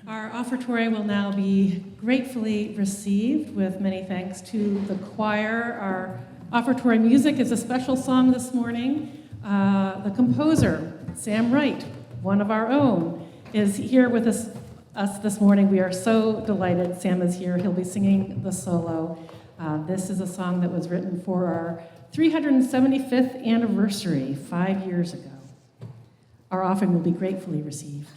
Our offertory will now be gratefully received with many thanks to the choir. Our offertory music is a special song this morning. The composer, Sam Wright, one of our own, is here with us this morning. We are so delighted Sam is here. He'll be singing the solo. This is a song that was written for our 375th anniversary 5 years ago. Our offering will be gratefully received.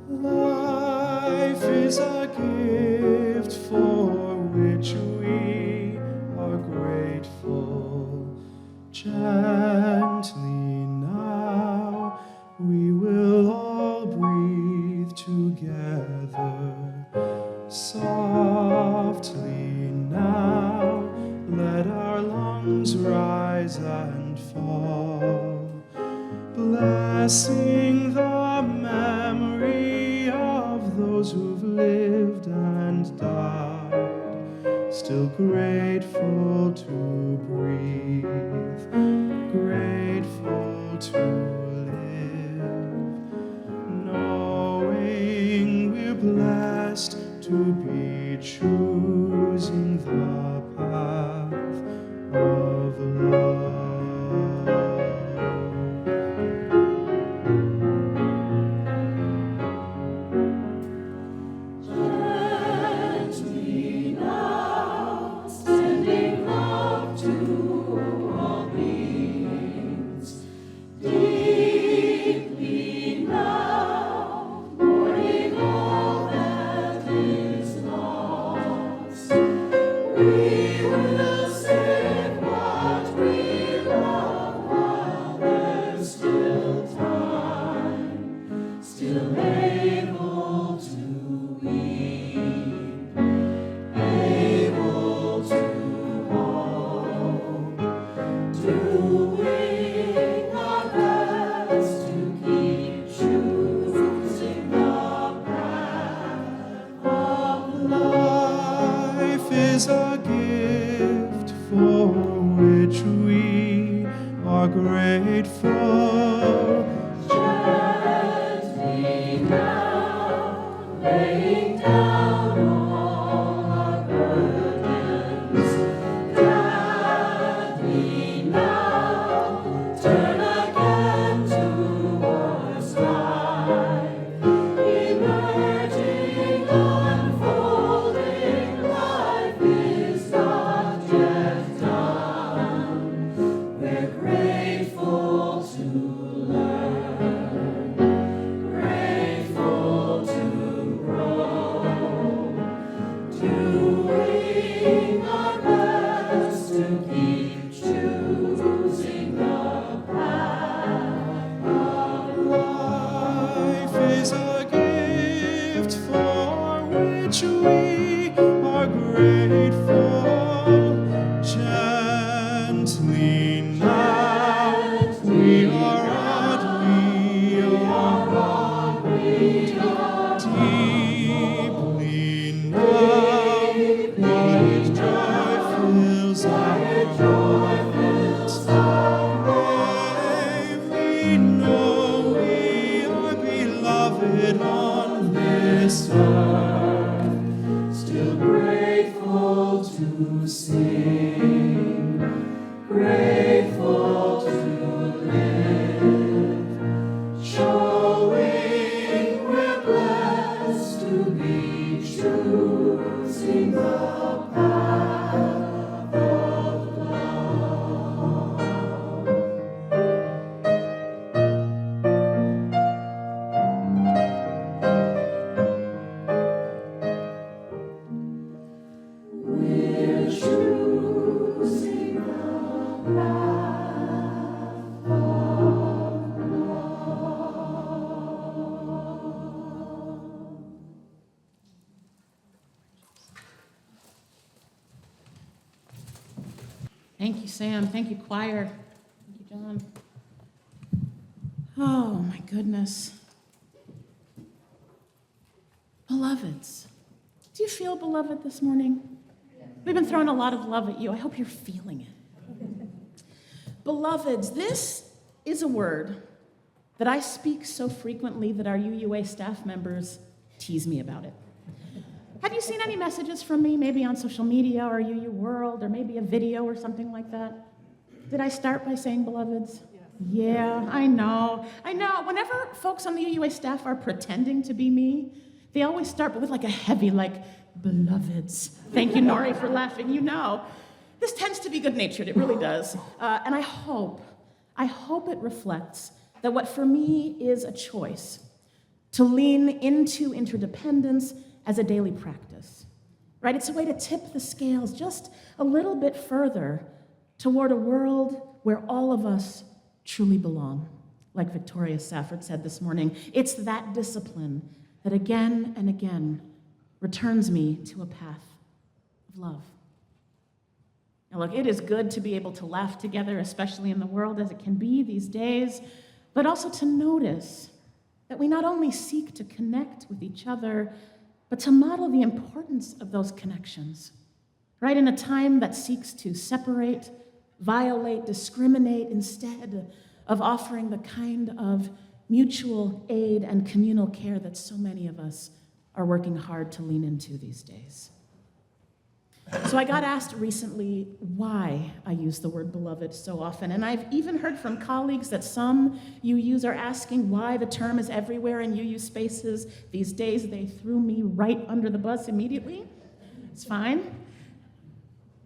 Life is a gift for which we are grateful. Gently now we will all breathe together. Softly now let our lungs rise and fall, blessing the memory of those who've lived and died, still grateful to breathe, grateful to live, knowing we're blessed to be choosing the path of love. Is a gift for which we are grateful. Gently now, laying down all our burdens. Gladly now, turn again towards life, emerging, unfolding. Life is not yet done. We're grateful to learn, grateful to grow, doing our best to keep choosing the path of life. Is a gift for which we are grateful. Gently now we are on, deeply now quiet joy fills our hearts. May we know we are beloved on this earth, still grateful to sing, grateful to live, showing we're blessed to be choosing the path of love. We're choosing the path of love. Thank you, Sam. Thank you, choir. Thank you, John. Oh, my goodness. Beloveds, do you feel beloved this morning? We've been throwing a lot of love at you. I hope you're feeling it. Beloveds, this is a word that I speak so frequently that our UUA staff members tease me about it. Have you seen any messages from me, maybe on social media or UU World, or maybe a video or something like that? Did I start by saying beloveds? Yeah, I know. Whenever folks on the UUA staff are pretending to be me, they always start with like a heavy, beloveds. Thank you, Nori, for laughing. You know. This tends to be good-natured. It really does. And I hope it reflects that what for me is a choice to lean into interdependence as a daily practice, right? It's a way to tip the scales just a little bit further toward a world where all of us truly belong. Like Victoria Safford said this morning, it's that discipline that again and again returns me to a path of love. Now look, it is good to be able to laugh together, especially in the world as it can be these days, but also to notice that we not only seek to connect with each other, but to model the importance of those connections, right? In a time that seeks to separate, violate, discriminate, instead of offering the kind of mutual aid and communal care that so many of us are working hard to lean into these days. So I got asked recently why I use the word beloved so often, and I've even heard from colleagues that some UUs are asking why the term is everywhere in UU spaces these days. They threw me right under the bus immediately. It's fine.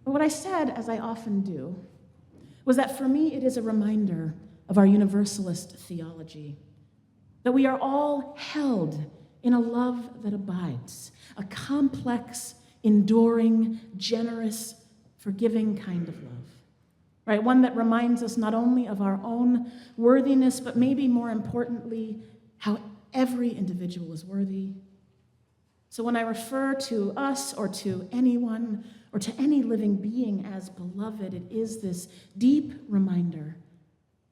But what I said, as I often do, was that for me it is a reminder of our universalist theology, that we are all held in a love that abides, a complex, enduring, generous, forgiving kind of love, right? One that reminds us not only of our own worthiness, but maybe more importantly, how every individual is worthy. So when I refer to us or to anyone or to any living being as beloved, it is this deep reminder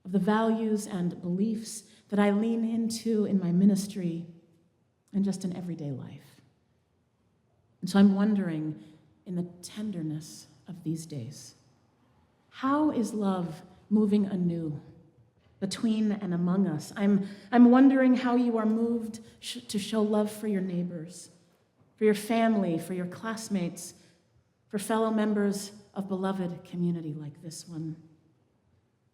of the values and beliefs that I lean into in my ministry and just in everyday life. And so I'm wondering, in the tenderness of these days, how is love moving anew between and among us? I'm wondering how you are moved to show love for your neighbors, for your family, for your classmates, for fellow members of beloved community like this one.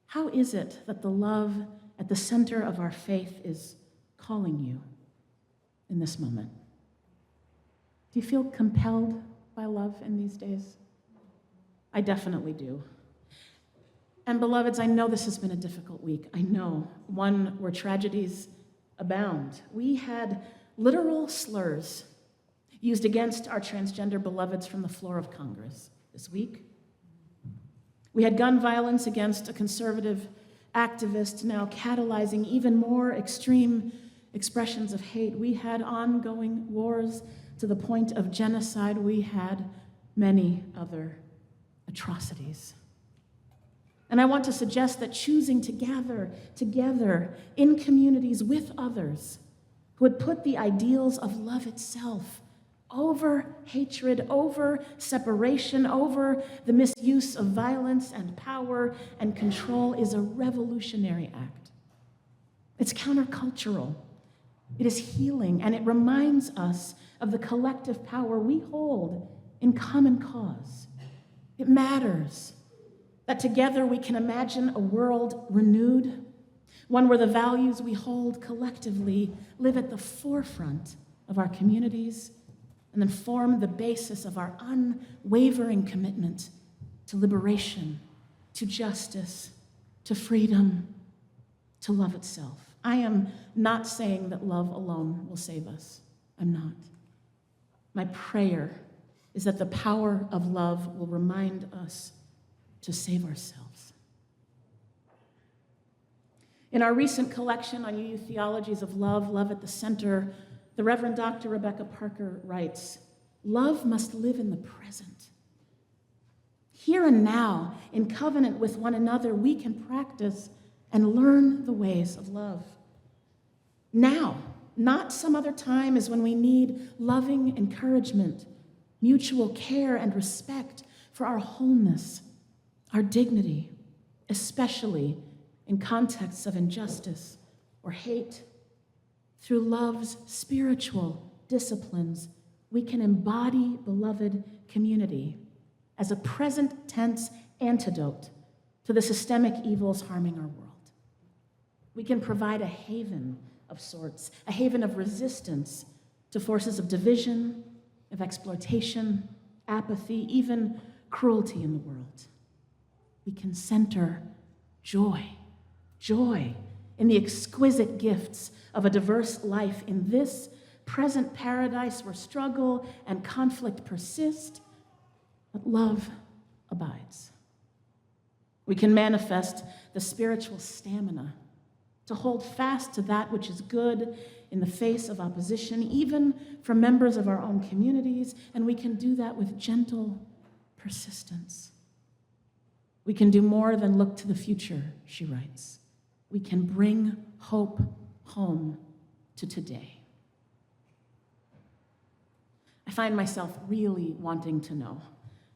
How is it that the love at the center of our faith is calling you in this moment? Do you feel compelled by love in these days? I definitely do. And beloveds, I know this has been a difficult week. I know, one where tragedies abound. We had literal slurs used against our transgender beloveds from the floor of Congress this week. We had gun violence against a conservative activist now catalyzing even more extreme expressions of hate. We had ongoing wars to the point of genocide. We had many other atrocities. And I want to suggest that choosing to gather together in communities with others who would put the ideals of love itself over hatred, over separation, over the misuse of violence and power and control is a revolutionary act. It's countercultural. It is healing, and it reminds us of the collective power we hold in common cause. It matters that together we can imagine a world renewed, one where the values we hold collectively live at the forefront of our communities and then form the basis of our unwavering commitment to liberation, to justice, to freedom, to love itself. I am not saying that love alone will save us. I'm not. My prayer is that the power of love will remind us to save ourselves. In our recent collection on UU Theologies of Love, Love at the Center, the Reverend Dr. Rebecca Parker writes, "Love must live in the present. Here and now, in covenant with one another, we can practice and learn the ways of love. Now not some other time, is when we need loving encouragement, mutual care and respect for our wholeness, our dignity, especially in contexts of injustice or hate. Through love's spiritual disciplines, we can embody beloved community as a present tense antidote to the systemic evils harming our world. We can provide a haven of sorts, a haven of resistance to forces of division, of exploitation, apathy, even cruelty in the world. We can center joy in the exquisite gifts of a diverse life in this present paradise where struggle and conflict persist, but love abides. We can manifest the spiritual stamina to hold fast to that which is good in the face of opposition, even from members of our own communities, and we can do that with gentle persistence. We can do more than look to the future, she writes. We can bring hope home to today. I find myself really wanting to know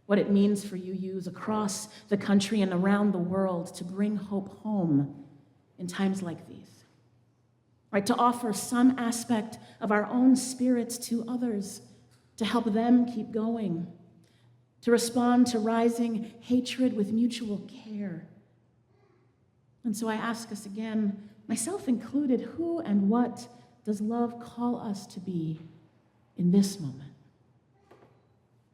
what it means for UUs across the country and around the world to bring hope home in times like these, right? To offer some aspect of our own spirits to others, to help them keep going, to respond to rising hatred with mutual care. And so I ask us again, myself included, who and what does love call us to be in this moment?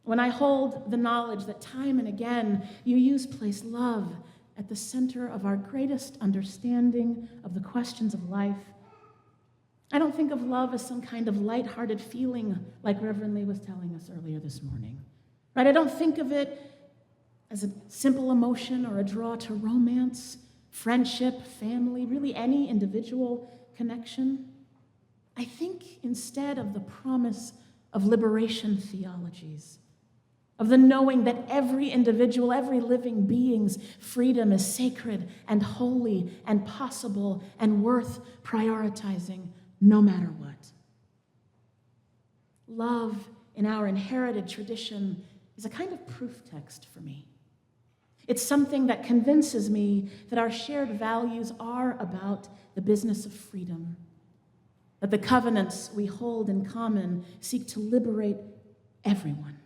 When I hold the knowledge that time and again UUs place love at the center of our greatest understanding of the questions of life, I don't think of love as some kind of lighthearted feeling like Reverend Lee was telling us earlier this morning. Right? I don't think of it as a simple emotion or a draw to romance, friendship, family, really any individual connection. I think instead of the promise of liberation theologies, of the knowing that every individual, every living being's freedom is sacred and holy and possible and worth prioritizing no matter what. Love in our inherited tradition is a kind of proof text for me. It's something that convinces me that our shared values are about the business of freedom, that the covenants we hold in common seek to liberate everyone.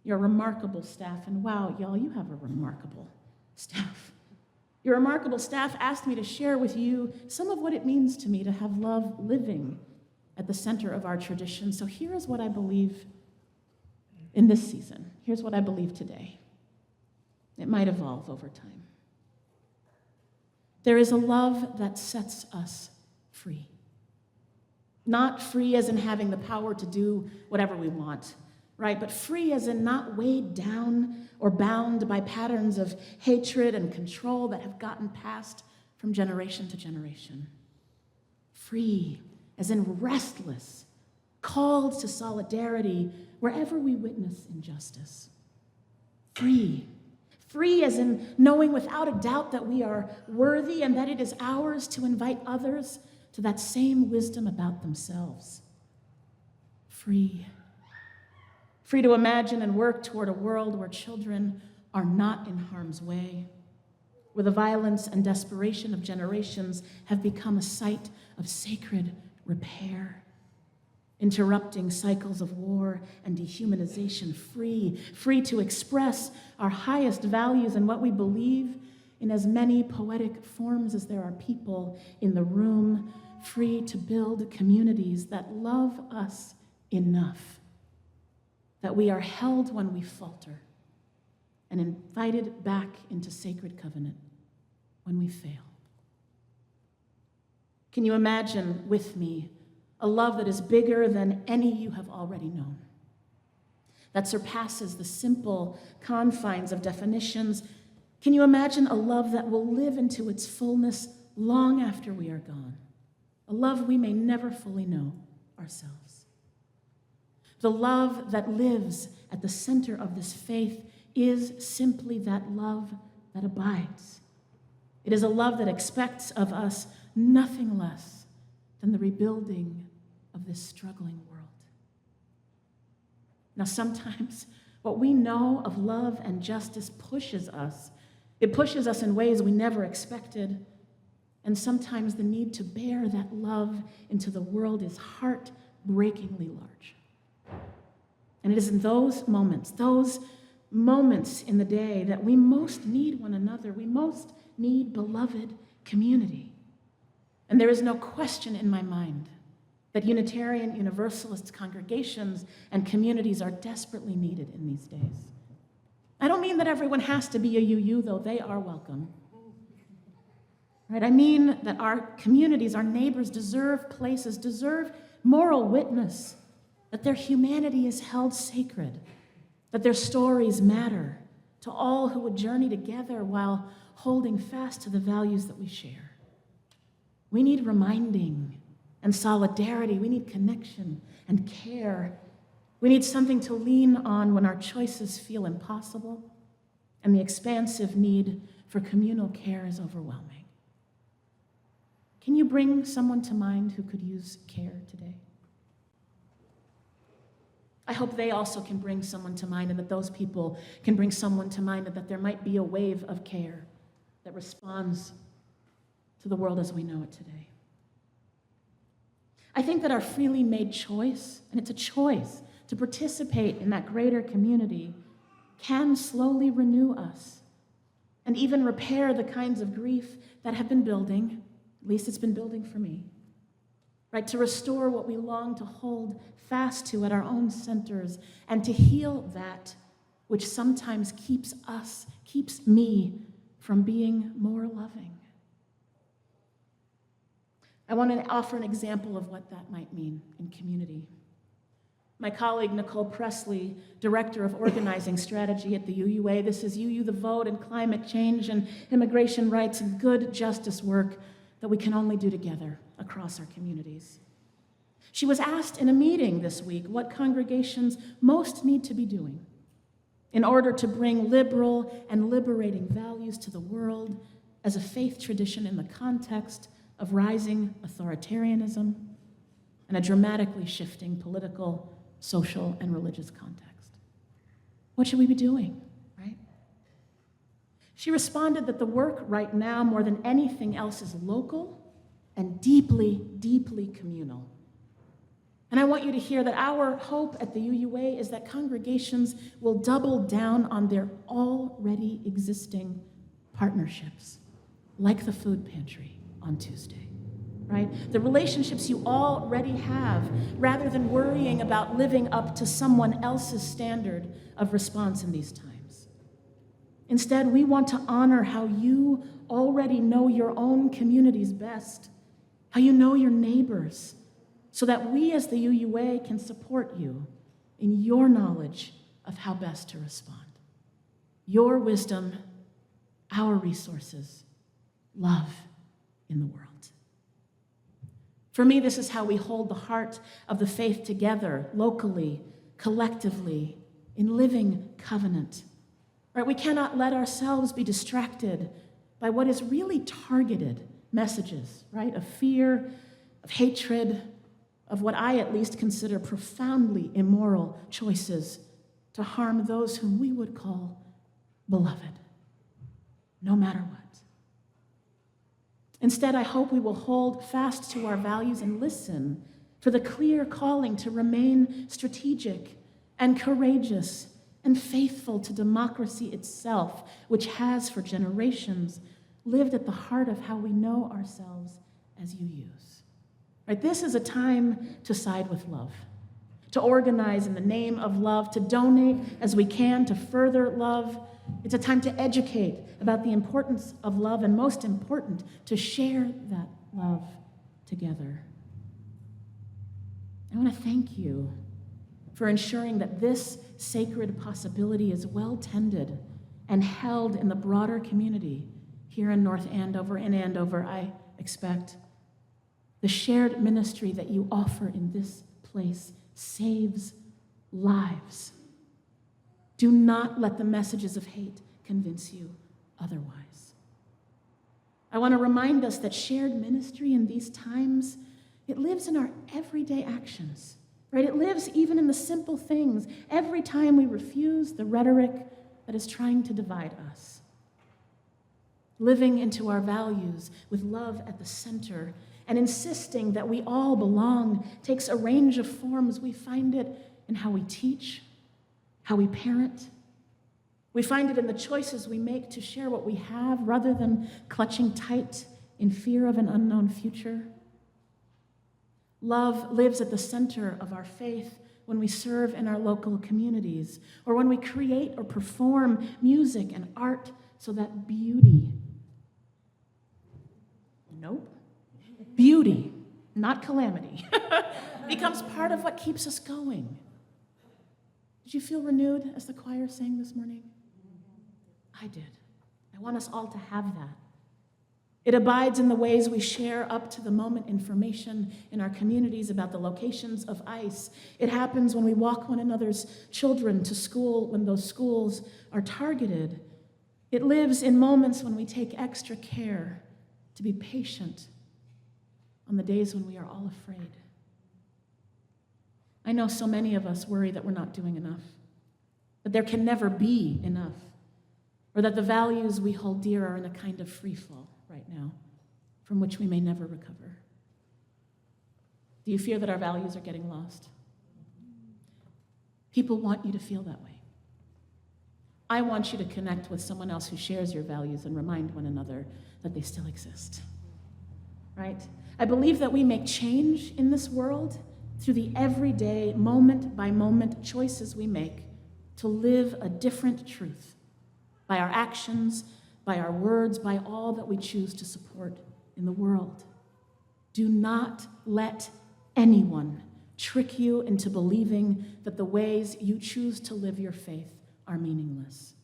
Your remarkable staff, and wow, y'all, you have a remarkable staff. Your remarkable staff asked me to share with you some of what it means to me to have love living at the center of our tradition. So here is what I believe in this season. Here's what I believe today. It might evolve over time. There is a love that sets us free. Not free as in having the power to do whatever we want, right? But free as in not weighed down or bound by patterns of hatred and control that have gotten passed from generation to generation. Free as in restless, called to solidarity wherever we witness injustice. Free as in knowing without a doubt that we are worthy and that it is ours to invite others to that same wisdom about themselves. Free to imagine and work toward a world where children are not in harm's way, where the violence and desperation of generations have become a site of sacred repair, interrupting cycles of war and dehumanization. Free to express our highest values and what we believe in as many poetic forms as there are people in the room. Free to build communities that love us enough that we are held when we falter and invited back into sacred covenant when we fail. Can you imagine with me a love that is bigger than any you have already known, that surpasses the simple confines of definitions? Can you imagine a love that will live into its fullness long after we are gone, a love we may never fully know ourselves? The love that lives at the center of this faith is simply that love that abides. It is a love that expects of us nothing less than the rebuilding of this struggling world. Now, sometimes what we know of love and justice pushes us. It pushes us in ways we never expected. And sometimes the need to bear that love into the world is heartbreakingly large. And it is in those moments in the day that we most need one another. We most need beloved community. And there is no question in my mind that Unitarian Universalist congregations and communities are desperately needed in these days. I don't mean that everyone has to be a UU, though they are welcome. Right? I mean that our communities, our neighbors deserve places, deserve moral witness, that their humanity is held sacred, that their stories matter to all who would journey together while holding fast to the values that we share. We need reminding and solidarity. We need connection and care. We need something to lean on when our choices feel impossible and the expansive need for communal care is overwhelming. Can you bring someone to mind who could use care today? I hope they also can bring someone to mind, and that those people can bring someone to mind, and that there might be a wave of care that responds to the world as we know it today. I think that our freely made choice, and it's a choice to participate in that greater community, can slowly renew us and even repair the kinds of grief that have been building, at least it's been building for me, right? To restore what we long to hold fast to at our own centers, and to heal that which sometimes keeps me from being more loving. I want to offer an example of what that might mean in community. My colleague, Nicole Presley, Director of Organizing Strategy at the UUA, this is UU the Vote and climate change and immigration rights and good justice work that we can only do together across our communities. She was asked in a meeting this week what congregations most need to be doing in order to bring liberal and liberating values to the world as a faith tradition in the context of rising authoritarianism and a dramatically shifting political, social, and religious context. What should we be doing, right? She responded that the work right now, more than anything else, is local and deeply, deeply communal. And I want you to hear that our hope at the UUA is that congregations will double down on their already existing partnerships, like the food pantry on Tuesday, right? The relationships you already have, rather than worrying about living up to someone else's standard of response in these times. Instead, we want to honor how you already know your own communities best, how you know your neighbors, so that we as the UUA can support you in your knowledge of how best to respond. Your wisdom, our resources, love in the world. For me, this is how we hold the heart of the faith together, locally, collectively, in living covenant. Right? We cannot let ourselves be distracted by what is really targeted messages, right? Of fear, of hatred, of what I at least consider profoundly immoral choices to harm those whom we would call beloved, no matter what. Instead, I hope we will hold fast to our values and listen for the clear calling to remain strategic and courageous and faithful to democracy itself, which has for generations lived at the heart of how we know ourselves as UUs. Right? This is a time to side with love, to organize in the name of love, to donate as we can to further love. It's a time to educate about the importance of love, and most important, to share that love together. I want to thank you for ensuring that this sacred possibility is well tended and held in the broader community here in North Andover, I expect. The shared ministry that you offer in this place saves lives. Do not let the messages of hate convince you otherwise. I want to remind us that shared ministry in these times It lives in our everyday actions, right? It lives even in the simple things. Every time we refuse the rhetoric that is trying to divide us. Living into our values with love at the center and insisting that we all belong takes a range of forms. We find it in how we teach, how we parent. We find it in the choices we make to share what we have rather than clutching tight in fear of an unknown future. Love lives at the center of our faith when we serve in our local communities, or when we create or perform music and art so that beauty, not calamity, becomes part of what keeps us going. Did you feel renewed as the choir sang this morning? I did. I want us all to have that. It abides in the ways we share up to the moment information in our communities about the locations of ICE. It happens when we walk one another's children to school when those schools are targeted. It lives in moments when we take extra care to be patient on the days when we are all afraid. I know so many of us worry that we're not doing enough, that there can never be enough, or that the values we hold dear are in a kind of free fall right now, from which we may never recover. Do you fear that our values are getting lost? People want you to feel that way. I want you to connect with someone else who shares your values and remind one another that they still exist, right? I believe that we make change in this world through the everyday, moment-by-moment choices we make to live a different truth by our actions, by our words, by all that we choose to support in the world. Do not let anyone trick you into believing that the ways you choose to live your faith are meaningless.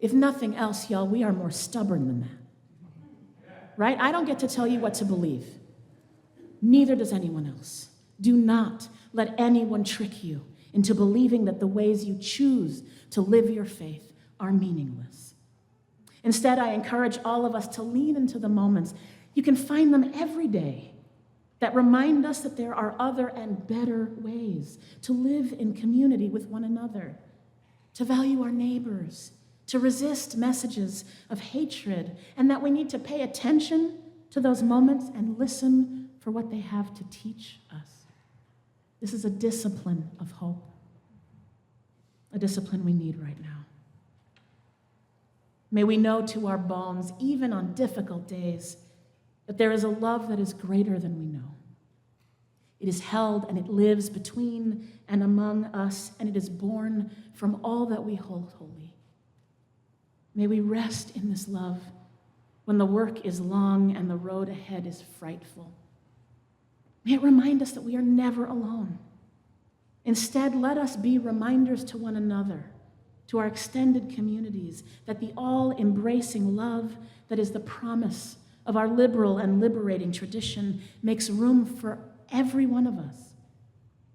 If nothing else, y'all, we are more stubborn than that. Right? I don't get to tell you what to believe. Neither does anyone else. Do not let anyone trick you into believing that the ways you choose to live your faith are meaningless. Instead, I encourage all of us to lean into the moments. You can find them every day that remind us that there are other and better ways to live in community with one another, to value our neighbors, to resist messages of hatred, and that we need to pay attention to those moments and listen for what they have to teach us. This is a discipline of hope, a discipline we need right now. May we know to our bones, even on difficult days, that there is a love that is greater than we know. It is held and it lives between and among us, and it is born from all that we hold holy. May we rest in this love when the work is long and the road ahead is frightful. May it remind us that we are never alone. Instead, let us be reminders to one another, to our extended communities, that the all-embracing love that is the promise of our liberal and liberating tradition makes room for every one of us,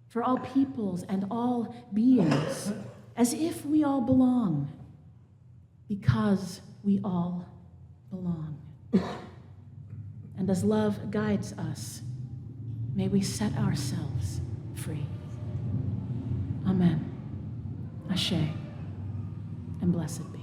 for all peoples and all beings, as if we all belong, because we all belong. And as love guides us, may we set ourselves free. Amen. Ashe. And blessed be.